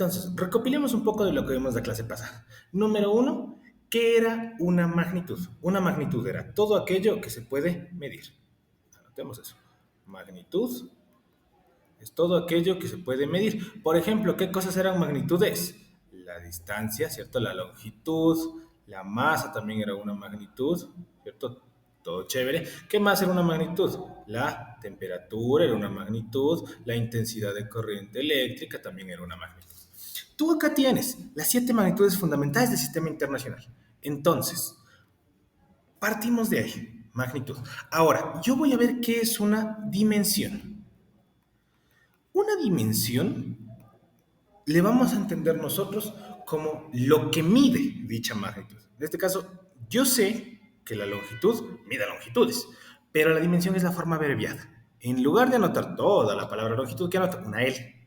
Entonces, recopilemos un poco de lo que vimos la clase pasada. Número uno, ¿qué era una magnitud? Una magnitud era todo aquello que se puede medir. Anotemos eso. Magnitud es todo aquello que se puede medir. Por ejemplo, ¿qué cosas eran magnitudes? La distancia, ¿cierto? La longitud, la masa también era una magnitud, ¿cierto? Todo chévere. ¿Qué más era una magnitud? La temperatura era una magnitud, la intensidad de corriente eléctrica también era una magnitud. Tú acá tienes las 7 magnitudes fundamentales del sistema internacional. Entonces, partimos de ahí, magnitud. Ahora, yo voy a ver qué es una dimensión. Una dimensión le vamos a entender nosotros como lo que mide dicha magnitud. En este caso, yo sé que la longitud mide longitudes, pero la dimensión es la forma abreviada. En lugar de anotar toda la palabra longitud, ¿qué anoto? Una L.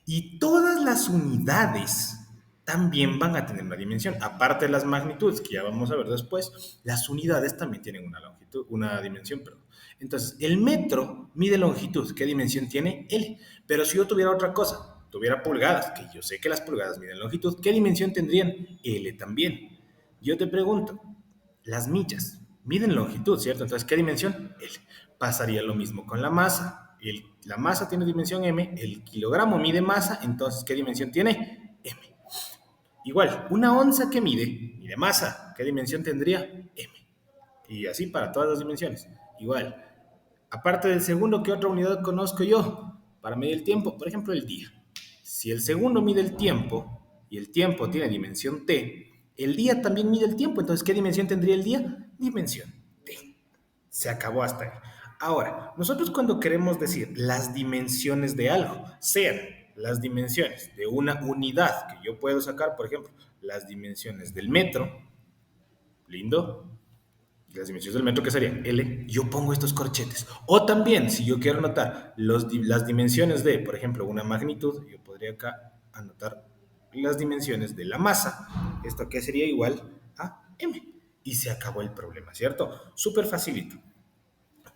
Y todas las unidades también van a tener una dimensión. Aparte de las magnitudes, que ya vamos a ver después, las unidades también tienen una longitud, una dimensión, perdón. Entonces, el metro mide longitud. ¿Qué dimensión tiene? L. Pero si yo tuviera otra cosa, tuviera pulgadas, que yo sé que las pulgadas miden longitud, ¿qué dimensión tendrían? L también. Yo te pregunto, las millas miden longitud, ¿cierto? Entonces, ¿qué dimensión? L. Pasaría lo mismo con la masa. La masa tiene dimensión m, el kilogramo mide masa, entonces, ¿qué dimensión tiene? M. Igual, una onza que mide masa, ¿qué dimensión tendría? M. Y así para todas las dimensiones. Igual, aparte del segundo, ¿qué otra unidad conozco yo para medir el tiempo? Por ejemplo, el día. Si el segundo mide el tiempo y el tiempo tiene dimensión t, el día también mide el tiempo. Entonces, ¿qué dimensión tendría el día? Dimensión t. Se acabó hasta ahí. Ahora, nosotros cuando queremos decir las dimensiones de algo, sean las dimensiones de una unidad, que yo puedo sacar, por ejemplo, las dimensiones del metro, lindo, las dimensiones del metro, que serían L, yo pongo estos corchetes. O también, si yo quiero anotar las dimensiones de, por ejemplo, una magnitud, yo podría acá anotar las dimensiones de la masa, esto que sería igual a M. Y se acabó el problema, ¿cierto? Súper facilito.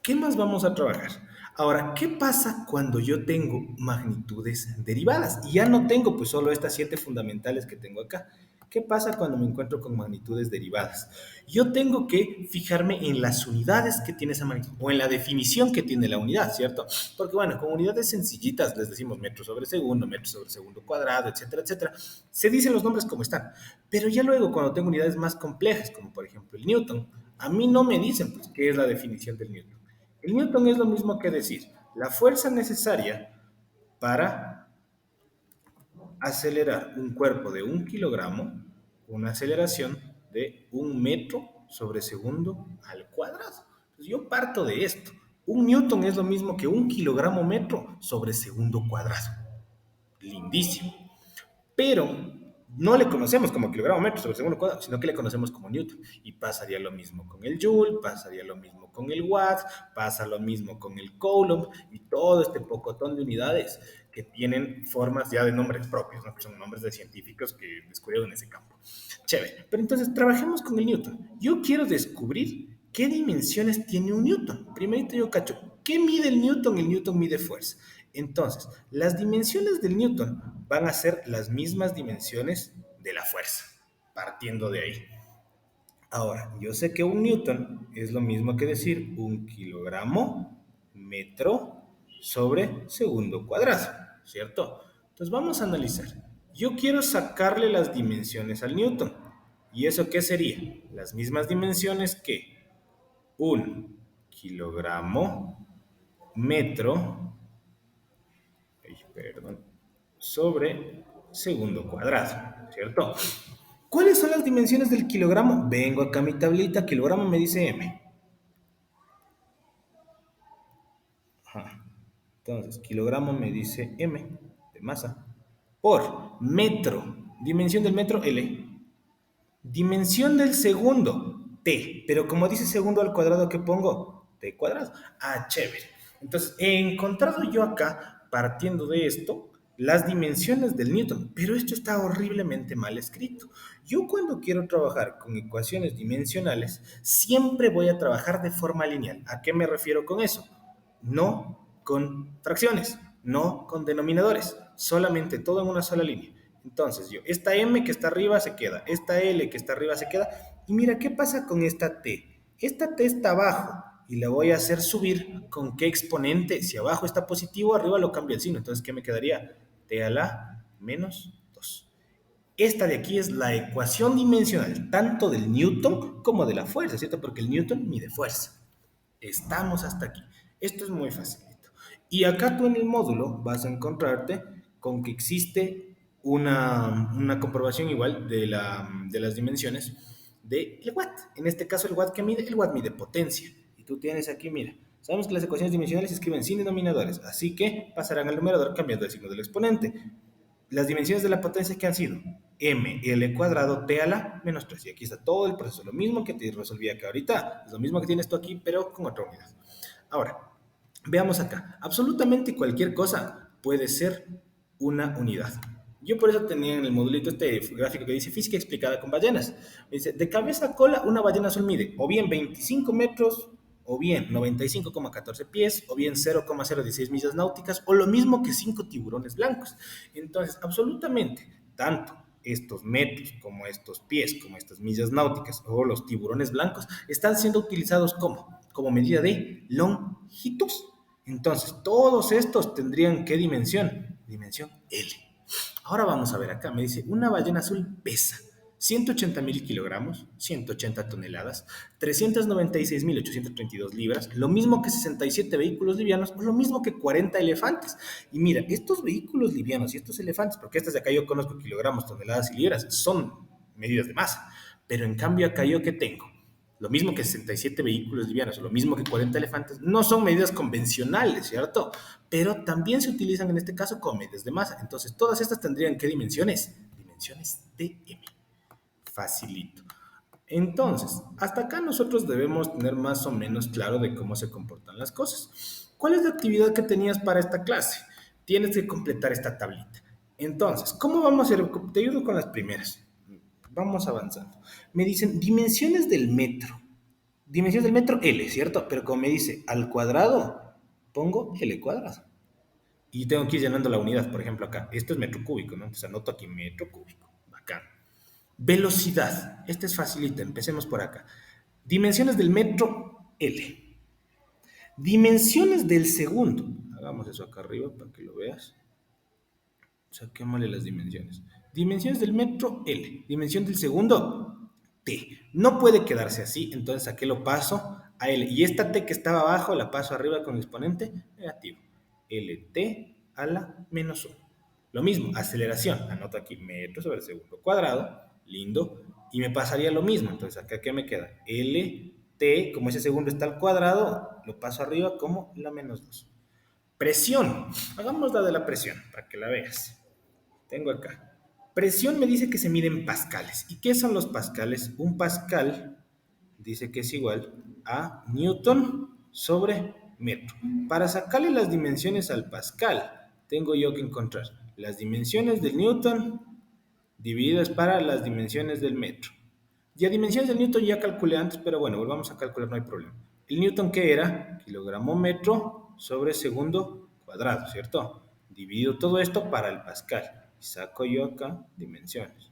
¿Qué más vamos a trabajar? Ahora, ¿qué pasa cuando yo tengo magnitudes derivadas? Y ya no tengo pues solo estas 7 fundamentales que tengo acá. ¿Qué pasa cuando me encuentro con magnitudes derivadas? Yo tengo que fijarme en las unidades que tiene esa magnitud o en la definición que tiene la unidad, ¿cierto? Porque bueno, con unidades sencillitas les decimos metro sobre segundo cuadrado, etcétera, etcétera. Se dicen los nombres como están. Pero ya luego cuando tengo unidades más complejas, como por ejemplo el Newton, a mí no me dicen pues qué es la definición del Newton. El Newton es lo mismo que decir la fuerza necesaria para acelerar un cuerpo de 1 kilogramo, una aceleración de 1 metro sobre segundo al cuadrado. Entonces yo parto de esto. Un newton es lo mismo que 1 kilogramo metro sobre segundo cuadrado. Lindísimo. Pero no le conocemos como kilogramo metro sobre segundo cuadrado, sino que le conocemos como newton. Y pasaría lo mismo con el joule, pasaría lo mismo con el watt, pasa lo mismo con el coulomb y todo este pocotón de unidades que tienen formas ya de nombres propios, ¿no? Que son nombres de científicos que descubrieron ese campo. Chévere. Pero entonces trabajemos con el newton. Yo quiero descubrir qué dimensiones tiene un newton. Primerito yo cacho, ¿qué mide el newton? El newton mide fuerza. Entonces, las dimensiones del newton van a ser las mismas dimensiones de la fuerza, partiendo de ahí. Ahora, yo sé que un newton es lo mismo que decir 1 kilogramo metro sobre segundo cuadrado, ¿cierto? Entonces vamos a analizar. Yo quiero sacarle las dimensiones al newton. ¿Y eso qué sería? Las mismas dimensiones que 1 kilogramo metro, perdón, sobre segundo cuadrado, ¿cierto? ¿Cuáles son las dimensiones del kilogramo? Vengo acá a mi tablita, kilogramo me dice M. Ajá. Entonces, kilogramo me dice M de masa por metro. Dimensión del metro, L. Dimensión del segundo, T. Pero como dice segundo al cuadrado, ¿qué pongo? T cuadrado. Ah, chévere. Entonces, he encontrado yo acá, partiendo de esto, las dimensiones del Newton. Pero esto está horriblemente mal escrito. Yo cuando quiero trabajar con ecuaciones dimensionales, siempre voy a trabajar de forma lineal. ¿A qué me refiero con eso? No con fracciones, no con denominadores, solamente todo en una sola línea. Entonces yo, esta M que está arriba se queda, esta L que está arriba se queda. Y mira, ¿qué pasa con esta T? Esta T está abajo y la voy a hacer subir con qué exponente. Si abajo está positivo, arriba lo cambio el signo. Entonces, ¿qué me quedaría? T a la menos 2. Esta de aquí es la ecuación dimensional, tanto del Newton como de la fuerza, ¿cierto? Porque el Newton mide fuerza. Estamos hasta aquí. Esto es muy facilito. Y acá tú en el módulo vas a encontrarte con que existe una comprobación igual de las dimensiones del watt. En este caso, el watt que mide, el watt mide potencia. Y tú tienes aquí, mira, sabemos que las ecuaciones dimensionales se escriben sin denominadores, así que pasarán al numerador cambiando el signo del exponente. Las dimensiones de la potencia que han sido ml cuadrado t a la menos 3. Y aquí está todo el proceso. Lo mismo que te resolví acá ahorita. Es lo mismo que tienes tú aquí, pero con otra unidad. Ahora, veamos acá. Absolutamente cualquier cosa puede ser una unidad. Yo por eso tenía en el modulito este gráfico que dice física explicada con ballenas. Me dice, de cabeza a cola, una ballena azul mide o bien 25 metros, o bien 95,14 pies, o bien 0,016 millas náuticas, o lo mismo que 5 tiburones blancos. Entonces, absolutamente, tanto estos metros, como estos pies, como estas millas náuticas, o los tiburones blancos, están siendo utilizados como medida de longitud. Entonces, todos estos tendrían ¿qué dimensión? Dimensión L. Ahora vamos a ver acá, me dice, una ballena azul pesa 180.000 kilogramos, 180 toneladas, 396.832 libras, lo mismo que 67 vehículos livianos, o lo mismo que 40 elefantes. Y mira, estos vehículos livianos y estos elefantes, porque estas de acá yo conozco kilogramos, toneladas y libras, son medidas de masa, pero en cambio acá yo que tengo, lo mismo que 67 vehículos livianos, o lo mismo que 40 elefantes, no son medidas convencionales, ¿cierto? Pero también se utilizan en este caso como medidas de masa. Entonces, todas estas tendrían ¿qué dimensiones? Dimensiones de m. Facilito. Entonces, hasta acá nosotros debemos tener más o menos claro de cómo se comportan las cosas. ¿Cuál es la actividad que tenías para esta clase? Tienes que completar esta tablita. Entonces, ¿cómo vamos a hacer? Te ayudo con las primeras. Vamos avanzando. Me dicen dimensiones del metro. Dimensiones del metro L, ¿cierto? Pero como me dice al cuadrado, pongo L cuadrado. Y tengo que ir llenando la unidad, por ejemplo, acá. Esto es metro cúbico, ¿no? Entonces anoto aquí metro cúbico. Bacán. Velocidad. Este es facilita. Empecemos por acá. Dimensiones del metro L. Dimensiones del segundo. Hagamos eso acá arriba para que lo veas. Saquémosle las dimensiones. Dimensiones del metro L. Dimensión del segundo T. No puede quedarse así, entonces aquí lo paso a L. Y esta T que estaba abajo la paso arriba con el exponente negativo. LT a la menos 1. Lo mismo, aceleración. Anoto aquí metro sobre segundo cuadrado. Lindo. Y me pasaría lo mismo. Entonces acá ¿qué me queda? LT, como ese segundo está al cuadrado, lo paso arriba como la menos 2. Presión. Hagamos la de la presión para que la veas. Tengo acá. Presión me dice que se mide en pascales. ¿Y qué son los pascales? Un pascal dice que es igual a Newton sobre metro. Para sacarle las dimensiones al pascal, tengo yo que encontrar las dimensiones del Newton divididas para las dimensiones del metro. Ya dimensiones del Newton ya calculé antes, pero bueno, volvamos a calcular, no hay problema. El Newton, ¿qué era? Kilogramo metro sobre segundo cuadrado, ¿cierto? Divido todo esto para el pascal. Y saco yo acá dimensiones.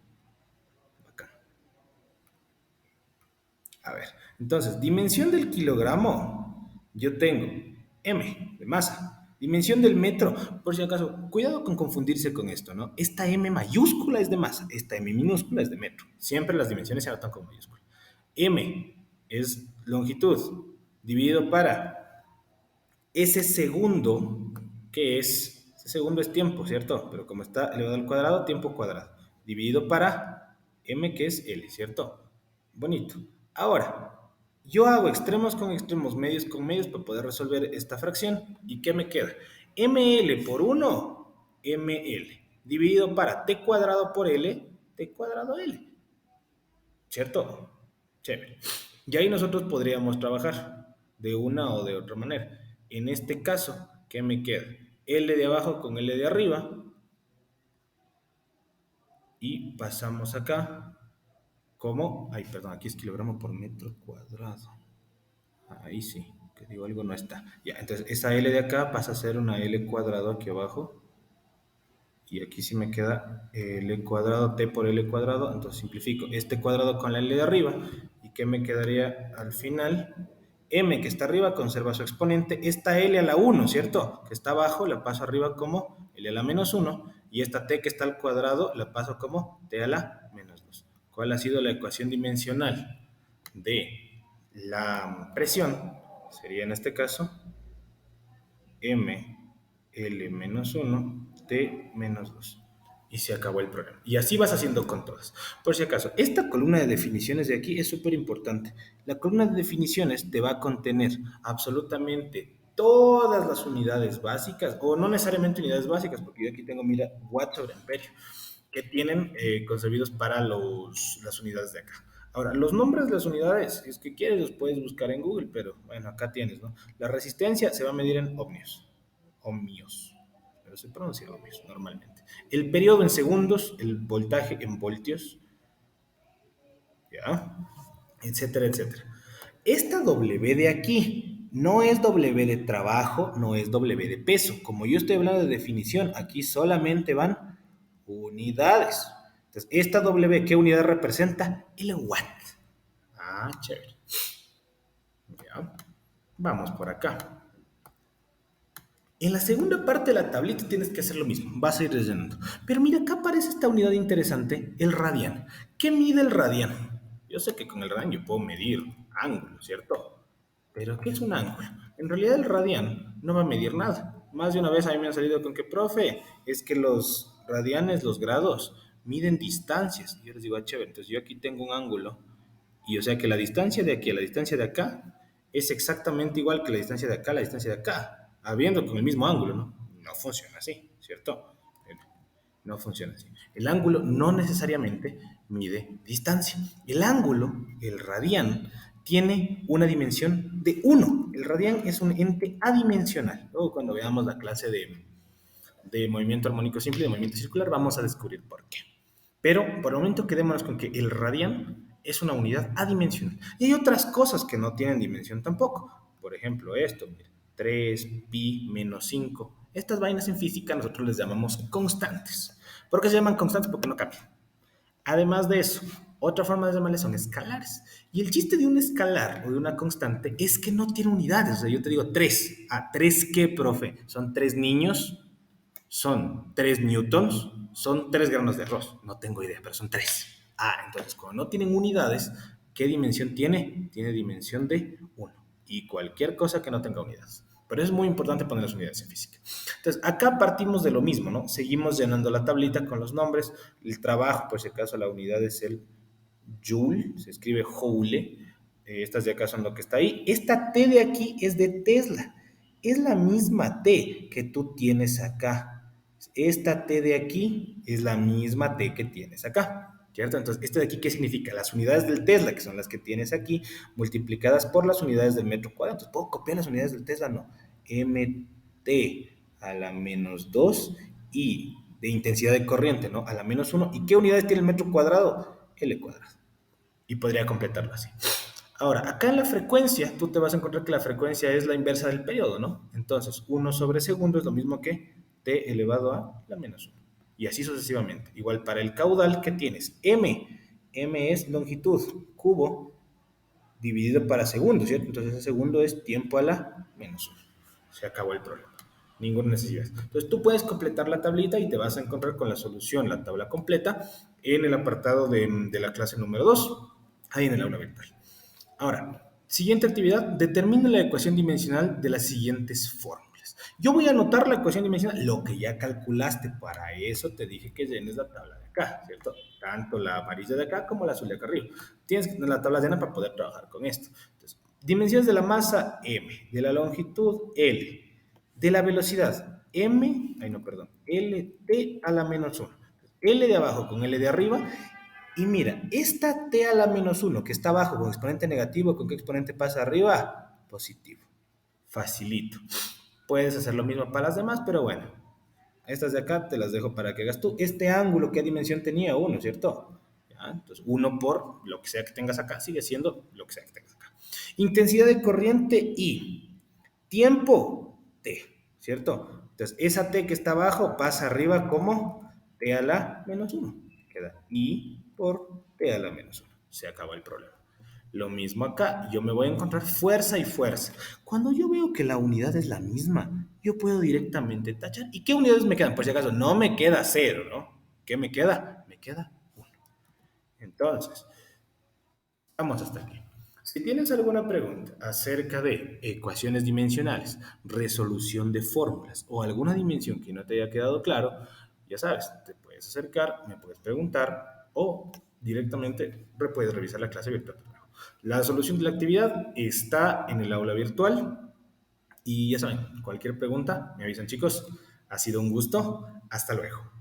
Acá. A ver, entonces, dimensión del kilogramo. Yo tengo M de masa. Dimensión del metro, por si acaso, cuidado con confundirse con esto, ¿no? Esta M mayúscula es de masa, esta M minúscula es de metro. Siempre las dimensiones se anotan con mayúscula. M es longitud, dividido para ese segundo, que es, ese segundo es tiempo, ¿cierto? Pero como está elevado al cuadrado, tiempo cuadrado, dividido para M, que es L, ¿cierto? Bonito. Ahora, yo hago extremos con extremos, medios con medios para poder resolver esta fracción. ¿Y qué me queda? ML por 1, ML, dividido para T cuadrado por L, T cuadrado L. ¿Cierto? Chévere. Y ahí nosotros podríamos trabajar de una o de otra manera. En este caso, ¿qué me queda? L de abajo con L de arriba. Y pasamos acá como... Ay, perdón, aquí es kilogramo por metro cuadrado. Ahí sí, que digo algo no está. Ya, entonces esa L de acá pasa a ser una L cuadrado aquí abajo. Y aquí sí me queda L cuadrado T por L cuadrado. Entonces simplifico este cuadrado con la L de arriba. ¿Y qué me quedaría al final? M que está arriba conserva su exponente. Esta L a la 1, ¿cierto? Que está abajo la paso arriba como L a la menos 1. Y esta T que está al cuadrado la paso como T a la menos 2. ¿Cuál ha sido la ecuación dimensional de la presión? Sería en este caso M, L menos 1, T menos 2. Y se acabó el problema. Y así vas haciendo con todas. Por si acaso, esta columna de definiciones de aquí es súper importante. La columna de definiciones te va a contener absolutamente todas las unidades básicas, o no necesariamente unidades básicas, porque yo aquí tengo, mira, watts sobre amperio, que tienen concebidos para las unidades de acá. Ahora, los nombres de las unidades, si es que quieres, los puedes buscar en Google, pero bueno, acá tienes, ¿no? La resistencia se va a medir en ohmios, ohmios, pero se pronuncia ohmios normalmente. El periodo en segundos, el voltaje en voltios, ¿ya? Etcétera, etcétera. Esta W de aquí no es W de trabajo, no es W de peso. Como yo estoy hablando de definición, aquí solamente van unidades. Entonces, esta W, ¿qué unidad representa? El watt. Ah, chévere. Ya. Vamos por acá. En la segunda parte de la tablita tienes que hacer lo mismo, vas a ir rellenando. Pero mira, acá aparece esta unidad interesante, el radian. ¿Qué mide el radian? Yo sé que con el radian yo puedo medir ángulo, ¿cierto? Pero ¿qué es un ángulo? En realidad el radian no va a medir nada. Más de una vez a mí me han salido con que, profe, es que los radianes, los grados, miden distancias. Y yo les digo, ah, chévere, entonces yo aquí tengo un ángulo y o sea que la distancia de aquí a la distancia de acá es exactamente igual que la distancia de acá a la distancia de acá, habiendo con el mismo ángulo, ¿no? No funciona así, ¿cierto? No funciona así. El ángulo no necesariamente mide distancia. El ángulo, el radián, tiene una dimensión de 1. El radián es un ente adimensional. Luego cuando veamos la clase de movimiento armónico simple y de movimiento circular vamos a descubrir por qué. Pero por el momento quedémonos con que el radián es una unidad adimensional. Y hay otras cosas que no tienen dimensión tampoco. Por ejemplo, esto, mira, 3, pi, menos 5. Estas vainas en física nosotros les llamamos constantes. ¿Por qué se llaman constantes? Porque no cambian. Además de eso, otra forma de llamarles son escalares. Y el chiste de un escalar o de una constante es que no tiene unidades. O sea, yo te digo 3. ¿A 3 qué, profe? ¿Son 3 niños? ¿Son 3 newtons? ¿Son 3 granos de arroz? No tengo idea, pero son 3. Ah, entonces, cuando no tienen unidades, ¿qué dimensión tiene? Tiene dimensión de 1. Y cualquier cosa que no tenga unidades. Pero es muy importante poner las unidades en física. Entonces, acá partimos de lo mismo, ¿no? Seguimos llenando la tablita con los nombres. El trabajo, por si acaso, la unidad es el joule, se escribe joule. Estas de acá son lo que está ahí. Esta T de aquí es de Tesla. Es la misma T que tú tienes acá. Esta T de aquí es la misma T que tienes acá. ¿Cierto? Entonces, ¿esto de aquí qué significa? Las unidades del Tesla, que son las que tienes aquí, multiplicadas por las unidades del metro cuadrado. Entonces, ¿puedo copiar las unidades del Tesla? No. MT a la menos 2 y de intensidad de corriente, ¿no? A la menos 1. ¿Y qué unidades tiene el metro cuadrado? L cuadrado. Y podría completarlo así. Ahora, acá en la frecuencia, tú te vas a encontrar que la frecuencia es la inversa del periodo, ¿no? Entonces, 1 sobre segundo es lo mismo que t elevado a la menos 1. Y así sucesivamente. Igual para el caudal, ¿qué tienes? M es longitud, cubo, dividido para segundo, ¿cierto? Entonces, ese segundo es tiempo a la menos 1. Se acabó el problema. Ninguna necesidad. Entonces, tú puedes completar la tablita y te vas a encontrar con la solución, la tabla completa, en el apartado de la clase número 2, ahí en el aula virtual. Ahora, siguiente actividad, determina la ecuación dimensional de las siguientes fórmulas. Yo voy a anotar la ecuación dimensional, lo que ya calculaste, para eso te dije que llenes la tabla de acá, ¿cierto? Tanto la amarilla de acá como la azul de acá arriba. Tienes que tener la tabla llena para poder trabajar con esto. Entonces, dimensiones de la masa M, de la longitud L, de la velocidad M, ay no, perdón, LT a la menos 1. L de abajo con L de arriba. Y mira, esta t a la menos 1 que está abajo con exponente negativo, ¿con qué exponente pasa arriba? Positivo. Facilito. Puedes hacer lo mismo para las demás, pero bueno. Estas de acá te las dejo para que hagas tú. Este ángulo, ¿qué dimensión tenía? 1, ¿cierto? ¿Ya? Entonces, 1 por lo que sea que tengas acá sigue siendo lo que sea que tengas acá. Intensidad de corriente I. Tiempo T. ¿cierto? Entonces, esa t que está abajo pasa arriba como t a la menos uno. Queda i por t a la menos uno. Se acaba el problema. Lo mismo acá, yo me voy a encontrar fuerza y fuerza. Cuando yo veo que la unidad es la misma, yo puedo directamente tachar. ¿Y qué unidades me quedan? Por si acaso, no me queda cero, ¿no? ¿Qué me queda? Me queda uno. Entonces, vamos hasta aquí. Si tienes alguna pregunta acerca de ecuaciones dimensionales, resolución de fórmulas o alguna dimensión que no te haya quedado claro, ya sabes, te puedes acercar, me puedes preguntar o directamente puedes revisar la clase virtual. La solución de la actividad está en el aula virtual y ya saben, cualquier pregunta, me avisan chicos. Ha sido un gusto. Hasta luego.